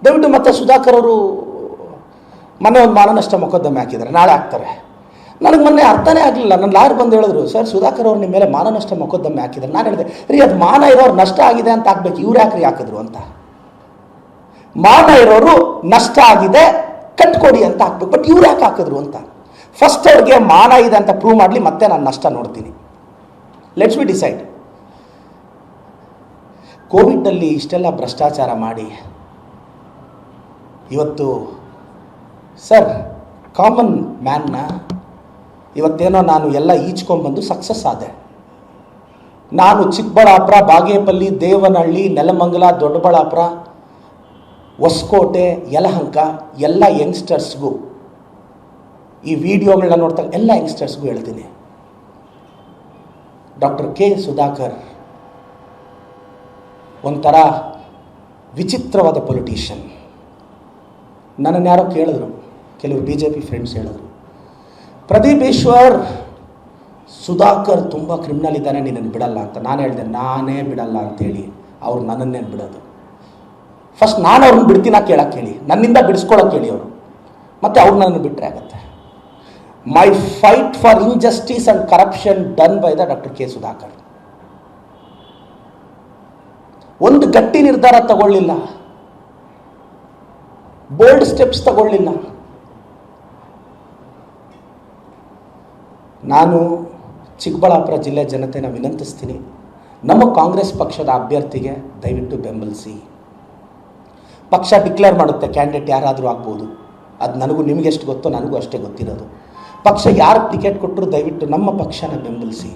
ದಯವಿಟ್ಟು ಮತ್ತೆ ಸುಧಾಕರ್ ಅವರು ಮೊನ್ನೆ ಒಂದು ಮಾನನಷ್ಟ ಮೊಕದ್ದಮೆ ಹಾಕಿದ್ದಾರೆ, ನಾಳೆ ಹಾಕ್ತಾರೆ. ನನಗೆ ಮೊನ್ನೆ ಅರ್ಥನೇ ಆಗಲಿಲ್ಲ. ನನ್ನ ಲಾಯರ್ ಬಂದು ಹೇಳಿದ್ರು, ಸರ್ ಸುಧಾಕರ್ ಅವ್ರು ನಿಮ್ಮ ಮೇಲೆ ಮಾನನಷ್ಟ ಮೊಕದ್ದಮೆ ಹಾಕಿದ್ದಾರೆ. ನಾನು ಹೇಳಿದೆ, ರೀ ಅದು ಮಾನ ಇರೋರು ನಷ್ಟ ಆಗಿದೆ ಅಂತ ಹಾಕ್ಬೇಕು, ಇವ್ರು ಯಾಕ್ರಿ ಹಾಕಿದ್ರು ಅಂತ. ಮಾನ ಇರೋರು ನಷ್ಟ ಆಗಿದೆ ಕಟ್ಕೊಡಿ ಅಂತ ಹಾಕ್ಬೇಕು, ಬಟ್ ಇವ್ರು ಯಾಕೆ ಹಾಕಿದ್ರು ಅಂತ. ಫಸ್ಟ್ ಅವ್ರಿಗೆ ಮಾನ ಇದೆ ಅಂತ ಪ್ರೂವ್ ಮಾಡಲಿ, ಮತ್ತೆ ನಾನು ನಷ್ಟ ನೋಡ್ತೀನಿ. Let's we decide. ಕೋವಿಡಲ್ಲಿ ಇಷ್ಟೆಲ್ಲ ಭ್ರಷ್ಟಾಚಾರ ಮಾಡಿ ಇವತ್ತು ಸರ್ ಕಾಮನ್ ಮ್ಯಾನ್ನ ಇವತ್ತೇನೋ ನಾನು ಎಲ್ಲ ಈಚ್ಕೊಂಡ್ಬಂದು ಸಕ್ಸಸ್ ಆದೆ. ನಾನು ಚಿಕ್ಕಬಳ್ಳಾಪುರ, ಬಾಗೇಪಲ್ಲಿ, ದೇವನಹಳ್ಳಿ, ನೆಲಮಂಗಲ, ದೊಡ್ಡಬಳ್ಳಾಪುರ, ಹೊಸಕೋಟೆ, ಯಲಹಂಕ ಎಲ್ಲ ಯಂಗ್ಸ್ಟರ್ಸ್ಗೂ ಈ ವಿಡಿಯೋಗಳನ್ನ ನೋಡ್ತಾ ಎಲ್ಲ ಯಂಗ್ಸ್ಟರ್ಸ್ಗೂ ಹೇಳ್ತೀನಿ, ಡಾಕ್ಟರ್ ಕೆ ಸುಧಾಕರ್ ಒಂಥರ ವಿಚಿತ್ರವಾದ ಪೊಲಿಟಿಷಿಯನ್. ನನ್ನನ್ನು ಯಾರೋ ಕೇಳಿದ್ರು, ಕೆಲವರು BJP ಫ್ರೆಂಡ್ಸ್ ಹೇಳಿದ್ರು, ಪ್ರದೀಪ್ ಈಶ್ವರ್ ಸುಧಾಕರ್ ತುಂಬ ಕ್ರಿಮಿನಲ್ ಇದ್ದಾನೆ, ನಿನ್ನನ್ನು ಬಿಡಲ್ಲ ಅಂತ. ನಾನು ಹೇಳಿದೆ, ನಾನೇ ಬಿಡಲ್ಲ ಅಂತೇಳಿ ಅವ್ರು ನನ್ನನ್ನೇನು ಬಿಡೋದು. ಫಸ್ಟ್ ನಾನು ಅವ್ರನ್ನ ಬಿಡ್ತೀನ ಕೇಳಕ್ಕೆ ಹೇಳಿ, ನನ್ನಿಂದ ಬಿಡಿಸ್ಕೊಳಕ್ಕೆ ಹೇಳಿ ಅವರು, ಮತ್ತು ಅವ್ರು ನನ್ನನ್ನು ಬಿಟ್ಟರೆ ಆಗುತ್ತೆ. My fight for injustice and corruption done by the doctor K Sudhakar. ಒಂದು ಗಟ್ಟಿ ನಿರ್ಧಾರ ತಗೊಳ್ಳಿಲ್ಲ, ಬೋಲ್ಡ್ ಸ್ಟೆಪ್ಸ್ ತಗೊಳ್ಳಿಲ್ಲ. ನಾನು ಚಿಕ್ಕಬಳ್ಳಾಪುರ ಜಿಲ್ಲೆ ಜನತೆನ ವಿನಂತಿಸ್ತೀನಿ, ನಮ್ಮ ಕಾಂಗ್ರೆಸ್ ಪಕ್ಷದ ಅಭ್ಯರ್ಥಿಗೆ ದಯವಿಟ್ಟು ಬೆಂಬಲಿಸಿ. ಪಕ್ಷ ಡಿಕ್ಲೇರ್ ಮಾಡುತ್ತೆ ಕ್ಯಾಂಡಿಡೇಟ್ ಯಾರಾದರೂ ಆಗ್ಬೋದು, ಅದು ನನಗೂ ನಿಮಗೆಷ್ಟು ಗೊತ್ತೋ ನನಗೂ ಅಷ್ಟೇ ಗೊತ್ತಿರೋದು. ಪಕ್ಷ ಯಾರು ಟಿಕೆಟ್ ಕೊಟ್ಟರು ದಯವಿಟ್ಟು ನಮ್ಮ ಪಕ್ಷನ ಬೆಂಬಲಿಸಿ.